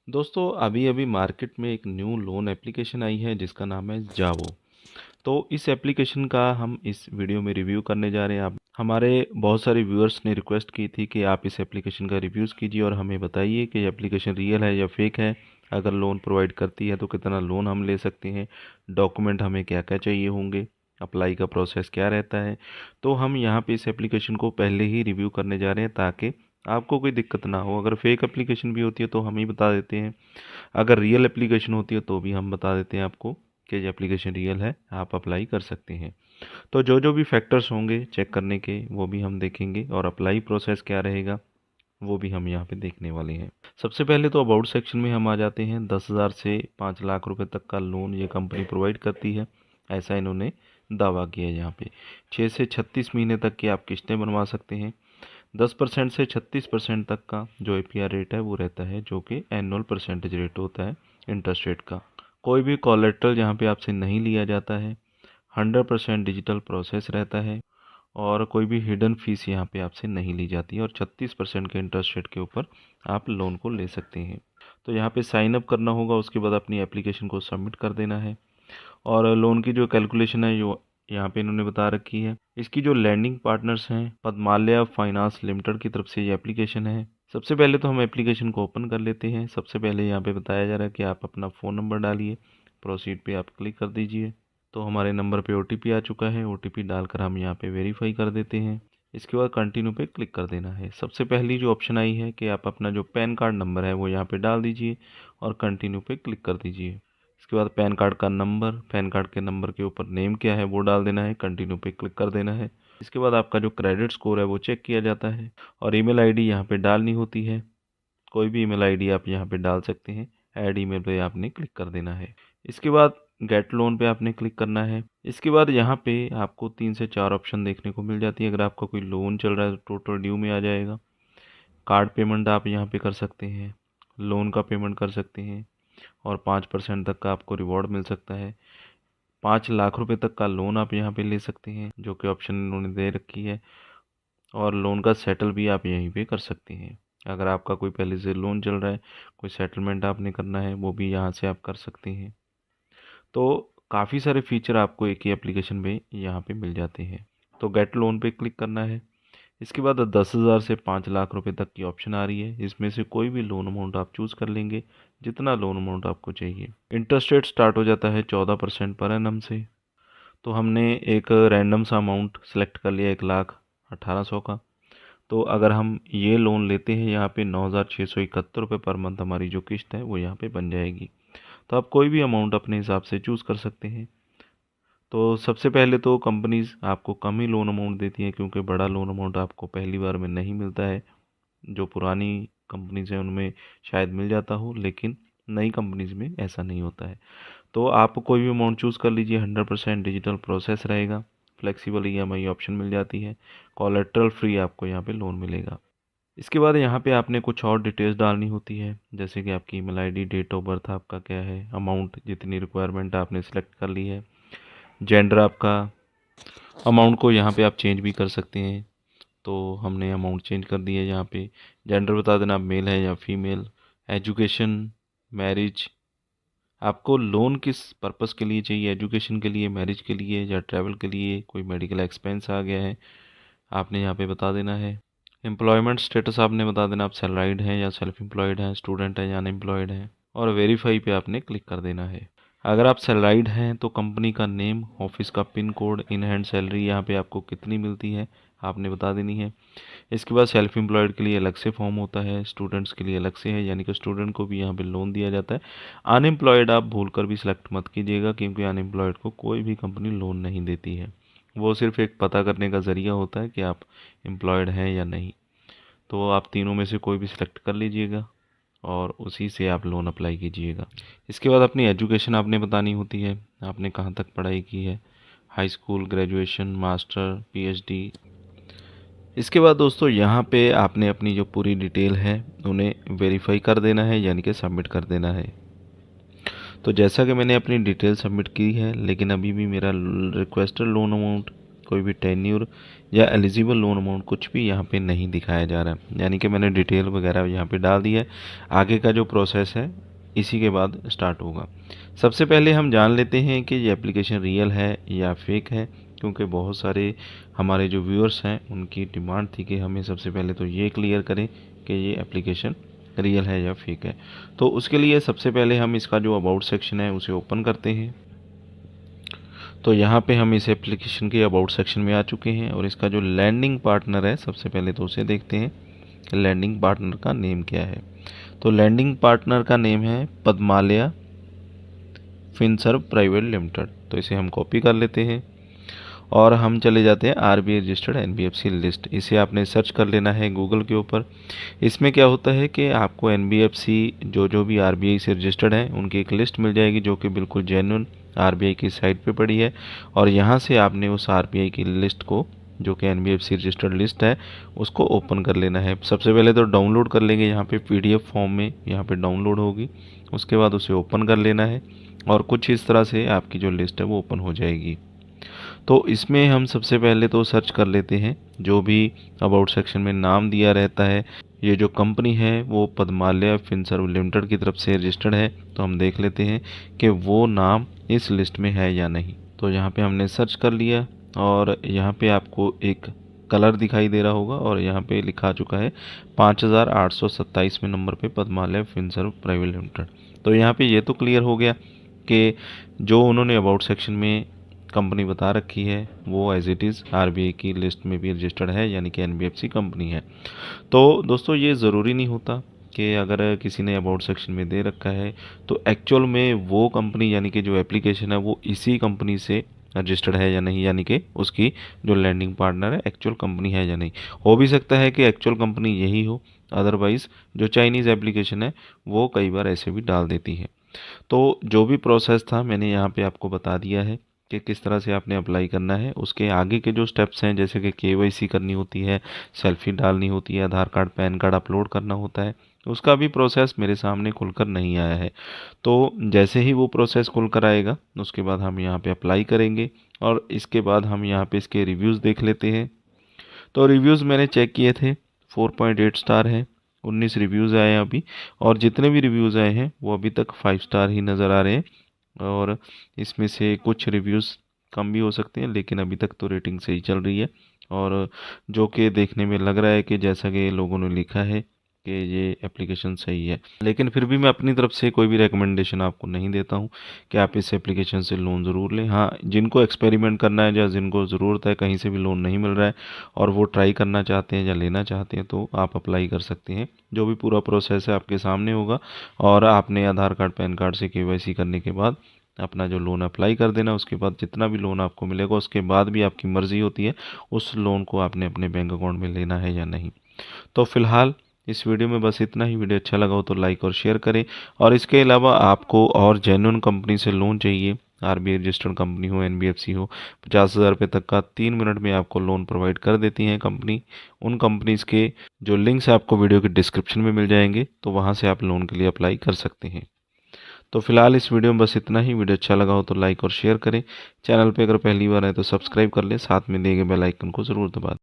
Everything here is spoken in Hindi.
दोस्तों अभी अभी मार्केट में एक न्यू लोन एप्लीकेशन आई है जिसका नाम है जावो। तो इस एप्लीकेशन का हम इस वीडियो में रिव्यू करने जा रहे हैं। आप हमारे बहुत सारे व्यूअर्स ने रिक्वेस्ट की थी कि आप इस एप्लीकेशन का रिव्यूज़ कीजिए और हमें बताइए कि ये एप्लीकेशन रियल है या फेक है। अगर लोन प्रोवाइड करती है तो कितना लोन हम ले सकते हैं, डॉक्यूमेंट हमें क्या क्या चाहिए होंगे, अप्लाई का प्रोसेस क्या रहता है। तो हम यहाँ पे इस एप्लीकेशन को पहले ही रिव्यू करने जा रहे हैं ताकि आपको कोई दिक्कत ना हो। अगर फेक एप्लीकेशन भी होती है तो हम ही बता देते हैं, अगर रियल एप्लीकेशन होती है तो भी हम बता देते हैं आपको कि ये एप्लीकेशन रियल है, आप अप्लाई कर सकते हैं। तो जो जो भी फैक्टर्स होंगे चेक करने के वो भी हम देखेंगे और अप्लाई प्रोसेस क्या रहेगा वो भी हम यहाँ पे देखने वाले हैं। सबसे पहले तो अबाउट सेक्शन में हम आ जाते हैं। 10,000 से 5 लाख रुपए तक का लोन ये कंपनी प्रोवाइड करती है, ऐसा इन्होंने दावा किया है। यहाँ पे 6 से 36 महीने तक की आप किस्तें बनवा सकते हैं। 10% से 36% तक का जो एपीआर रेट है वो रहता है, जो कि एनुअल परसेंटेज रेट होता है इंटरेस्ट रेट का। कोई भी कोलेट्रल यहाँ पे आपसे नहीं लिया जाता है। 100% डिजिटल प्रोसेस रहता है और कोई भी हिडन फीस यहाँ पे आपसे नहीं ली जाती है और 36% के इंटरेस्ट रेट के ऊपर आप लोन को ले सकते हैं। तो यहाँ पे साइन अप करना होगा, उसके बाद अपनी एप्लीकेशन को सबमिट कर देना है। और लोन की जो कैलकुलेशन है जो यहाँ पे इन्होंने बता रखी है। इसकी जो लैंडिंग पार्टनर्स हैं पद्मालया फाइनेंस लिमिटेड की तरफ से ये एप्लीकेशन है। सबसे पहले तो हम एप्लीकेशन को ओपन कर लेते हैं। सबसे पहले यहाँ पे बताया जा रहा है कि आप अपना फ़ोन नंबर डालिए, प्रोसीड पे आप क्लिक कर दीजिए। तो हमारे नंबर पे ओटीपी आ चुका है, ओटीपी डालकर हम यहाँ पे वेरीफाई कर देते हैं। इसके बाद कंटिन्यू पे क्लिक कर देना है। सबसे पहली जो ऑप्शन आई है कि आप अपना जो पैन कार्ड नंबर है वो यहाँ पे डाल दीजिए और कंटिन्यू पे क्लिक कर दीजिए। इसके बाद पैन कार्ड का नंबर, पैन कार्ड के नंबर के ऊपर नेम क्या है वो डाल देना है, कंटिन्यू पे क्लिक कर देना है। इसके बाद आपका जो क्रेडिट स्कोर है वो चेक किया जाता है और ईमेल आईडी यहाँ पे डालनी होती है। कोई भी ईमेल आईडी आप यहाँ पे डाल सकते हैं। ऐड ईमेल पे आपने क्लिक कर देना है। इसके बाद गेट लोन पे आपने क्लिक करना है। इसके बाद यहाँ पे आपको 3 से 4 ऑप्शन देखने को मिल जाती है। अगर आपका कोई लोन चल रहा है तो टोटल ड्यू में आ जाएगा। कार्ड पेमेंट आप यहाँ पे कर सकते हैं, लोन का पेमेंट कर सकते हैं और 5% तक का आपको रिवॉर्ड मिल सकता है। 5 लाख रुपए तक का लोन आप यहाँ पे ले सकते हैं, जो कि ऑप्शन इन्होंने दे रखी है। और लोन का सेटल भी आप यहीं पे कर सकते हैं। अगर आपका कोई पहले से लोन चल रहा है, कोई सेटलमेंट आपने करना है, वो भी यहाँ से आप कर सकते हैं। तो काफ़ी सारे फीचर आपको एक ही एप्लीकेशन में यहाँ पे मिल जाते हैं। तो गेट लोन पे क्लिक करना है। इसके बाद 10,000 से 5 लाख रुपए तक की ऑप्शन आ रही है। इसमें से कोई भी लोन अमाउंट आप चूज़ कर लेंगे, जितना लोन अमाउंट आपको चाहिए। इंटरेस्ट रेट स्टार्ट हो जाता है 14% पर एनम से। तो हमने एक रैंडम सा अमाउंट सेलेक्ट कर लिया, 1,18,100 का। तो अगर हम ये लोन लेते हैं यहाँ पे 9,671 रुपये पर मंथ हमारी जो किस्त है वो यहाँ पे बन जाएगी। तो आप कोई भी अमाउंट अपने हिसाब से चूज़ कर सकते हैं। तो सबसे पहले तो कंपनीज आपको कम ही लोन अमाउंट देती हैं, क्योंकि बड़ा लोन अमाउंट आपको पहली बार में नहीं मिलता है। जो पुरानी कंपनीज हैं उनमें शायद मिल जाता हो, लेकिन नई कंपनीज में ऐसा नहीं होता है। तो आप कोई भी अमाउंट चूज़ कर लीजिए। 100% डिजिटल प्रोसेस रहेगा। फ्लेक्सिबल ईएमआई ऑप्शन मिल जाती है। कोलेट्रल फ्री आपको यहाँ पे लोन मिलेगा। इसके बाद यहाँ पे आपने कुछ और डिटेल्स डालनी होती है, जैसे कि आपकी email ID, date of birth आपका क्या है, अमाउंट जितनी रिक्वायरमेंट आपने सेलेक्ट कर ली है, जेंडर आपका। अमाउंट को यहाँ पे आप चेंज भी कर सकते हैं। तो हमने अमाउंट चेंज कर दी है। यहाँ पे जेंडर बता देना, आप मेल है या फीमेल। एजुकेशन, मैरिज, आपको लोन किस पर्पस के लिए चाहिए, एजुकेशन के लिए, मैरिज के लिए या ट्रैवल के लिए, कोई मेडिकल एक्सपेंस आ गया है, आपने यहाँ पे बता देना है। एम्प्लॉयमेंट स्टेटस आपने बता देना, आप सैलराइड हैं या सेल्फ एम्प्लॉयड हैं, स्टूडेंट हैं या अनएम्प्लॉयड हैं। और वेरीफाई पे आपने क्लिक कर देना है। अगर आप सैलराइड हैं तो कंपनी का नेम, ऑफिस का pin code, in hand salary यहाँ पे आपको कितनी मिलती है आपने बता देनी है। इसके बाद सेल्फ एम्प्लॉयड के लिए अलग से फॉर्म होता है, स्टूडेंट्स के लिए अलग से है, यानी कि स्टूडेंट को भी यहाँ पे लोन दिया जाता है। अनएम्प्लॉयड आप भूल कर भी सिलेक्ट मत कीजिएगा, क्योंकि अनएम्प्लॉयड को कोई भी कंपनी लोन नहीं देती है। वो सिर्फ एक पता करने का ज़रिया होता है कि आप एम्प्लॉयड हैं या नहीं। तो आप तीनों में से कोई भी सिलेक्ट कर लीजिएगा और उसी से आप लोन अप्लाई कीजिएगा। इसके बाद अपनी एजुकेशन आपने बतानी होती है, आपने कहाँ तक पढ़ाई की है, high school, graduation, master, PhD. इसके बाद दोस्तों यहाँ पे आपने अपनी जो पूरी डिटेल है उन्हें वेरीफाई कर देना है, यानी कि सबमिट कर देना है। तो जैसा कि मैंने अपनी डिटेल सबमिट की है, लेकिन अभी भी मेरा रिक्वेस्टेड लोन अमाउंट कोई भी टेन्यूर या एलिजिबल लोन अमाउंट कुछ भी यहाँ पे नहीं दिखाया जा रहा है, यानी कि मैंने डिटेल वगैरह यहाँ पे डाल दी है। आगे का जो प्रोसेस है इसी के बाद स्टार्ट होगा। सबसे पहले हम जान लेते हैं कि ये एप्लीकेशन रियल है या फेक है, क्योंकि बहुत सारे हमारे जो व्यूअर्स हैं उनकी डिमांड थी कि हमें सबसे पहले तो ये क्लियर करें कि ये एप्लीकेशन रियल है या फेक है। तो उसके लिए सबसे पहले हम इसका जो अबाउट सेक्शन है उसे ओपन करते हैं। तो यहाँ पे हम इस एप्लीकेशन के अबाउट सेक्शन में आ चुके हैं और इसका जो लैंडिंग पार्टनर है सबसे पहले तो उसे देखते हैं कि लैंडिंग पार्टनर का नेम क्या है। तो लैंडिंग पार्टनर का नेम है पद्मालया फिनसर्व प्राइवेट लिमिटेड। तो इसे हम कॉपी कर लेते हैं और हम चले जाते हैं आरबीआई रजिस्टर्ड एनबीएफसी लिस्ट। इसे आपने सर्च कर लेना है गूगल के ऊपर। इसमें क्या होता है कि आपको एनबीएफसी जो भी आरबीआई से रजिस्टर्ड हैं उनकी एक लिस्ट मिल जाएगी जो कि बिल्कुल जेन्युइन आरबीआई की साइट पे पड़ी है। और यहाँ से आपने उस आरबीआई की लिस्ट को, जो कि एनबीएफसी रजिस्टर्ड लिस्ट है, उसको ओपन कर लेना है। सबसे पहले तो डाउनलोड कर लेंगे, यहाँ पे पीडीएफ फॉर्म में यहाँ पे डाउनलोड होगी। उसके बाद उसे ओपन कर लेना है और कुछ इस तरह से आपकी जो लिस्ट है वो ओपन हो जाएगी। तो इसमें हम सबसे पहले तो सर्च कर लेते हैं जो भी अबाउट सेक्शन में नाम दिया रहता है। ये जो कंपनी है वो पद्मालया फिनसर्व लिमिटेड की तरफ से रजिस्टर्ड है, तो हम देख लेते हैं कि वो नाम इस लिस्ट में है या नहीं। तो यहाँ पे हमने सर्च कर लिया और यहाँ पे आपको एक कलर दिखाई दे रहा होगा और यहाँ पे लिखा चुका है 5827 नंबर पे पद्मालया फिनसर्व प्राइवेट लिमिटेड। तो यहाँ पे ये तो क्लियर हो गया कि जो उन्होंने अबाउट सेक्शन में कंपनी बता रखी है वो एज इट इज़ आरबीआई की लिस्ट में भी रजिस्टर्ड है, यानी कि एनबीएफसी कंपनी है। तो दोस्तों ये ज़रूरी नहीं होता कि अगर किसी ने अबाउट सेक्शन में दे रखा है तो एक्चुअल में वो कंपनी यानी कि जो एप्लीकेशन है वो इसी कंपनी से रजिस्टर्ड है या नहीं, यानी कि उसकी जो लैंडिंग पार्टनर है एक्चुअल कंपनी है या नहीं। हो भी सकता है कि एक्चुअल कंपनी यही हो, अदरवाइज़ जो चाइनीज़ एप्लीकेशन है वो कई बार ऐसे भी डाल देती है। तो जो भी प्रोसेस था मैंने यहाँ पे आपको बता दिया है कि किस तरह से आपने अप्लाई करना है। उसके आगे के जो स्टेप्स हैं जैसे कि केवाईसी करनी होती है, सेल्फी डालनी होती है, आधार कार्ड पैन कार्ड अपलोड करना होता है, उसका भी प्रोसेस मेरे सामने खुलकर नहीं आया है। तो जैसे ही वो प्रोसेस खुलकर आएगा उसके बाद हम यहाँ पे अप्लाई करेंगे और इसके बाद हम यहाँ पे इसके रिव्यूज़ देख लेते हैं। तो रिव्यूज़ मैंने चेक किए थे, 4.8 स्टार हैं, 19 रिव्यूज़ आए हैं अभी, और जितने भी रिव्यूज़ आए हैं वो अभी तक 5 स्टार ही नज़र आ रहे हैं। और इसमें से कुछ रिव्यूज़ कम भी हो सकते हैं, लेकिन अभी तक तो रेटिंग सही चल रही है और जो कि देखने में लग रहा है कि जैसा कि लोगों ने लिखा है कि ये एप्लीकेशन सही है। लेकिन फिर भी मैं अपनी तरफ से कोई भी रिकमेंडेशन आपको नहीं देता हूँ कि आप इस एप्लीकेशन से लोन ज़रूर लें। हाँ, जिनको एक्सपेरिमेंट करना है या जिनको ज़रूरत है, कहीं से भी लोन नहीं मिल रहा है और वो ट्राई करना चाहते हैं या लेना चाहते हैं, तो आप अप्लाई कर सकते हैं। जो भी पूरा प्रोसेस है आपके सामने होगा और आपने आधार कार्ड पैन कार्ड से केवाईसी करने के बाद अपना जो लोन अप्लाई कर देना। उसके बाद जितना भी लोन आपको मिलेगा उसके बाद भी आपकी मर्ज़ी होती है उस लोन को आपने अपने बैंक अकाउंट में लेना है या नहीं। तो फिलहाल इस वीडियो में बस इतना ही। वीडियो अच्छा लगा हो तो लाइक और शेयर करें, और इसके अलावा आपको और जेन्युइन कंपनी से लोन चाहिए, आरबीआई रजिस्टर्ड कंपनी हो, एनबीएफसी हो, 50,000 रुपये तक का 3 मिनट में आपको लोन प्रोवाइड कर देती हैं कंपनी। उन कंपनीज़ के जो लिंक्स आपको वीडियो के डिस्क्रिप्शन में मिल जाएंगे, तो वहाँ से आप लोन के लिए अप्लाई कर सकते हैं। तो फिलहाल इस वीडियो में बस इतना ही। वीडियो अच्छा लगा हो तो लाइक और शेयर करें। चैनल पे अगर पहली बार है तो सब्सक्राइब कर लें, साथ में दिए गए बेल आइकन को ज़रूर दबा दें।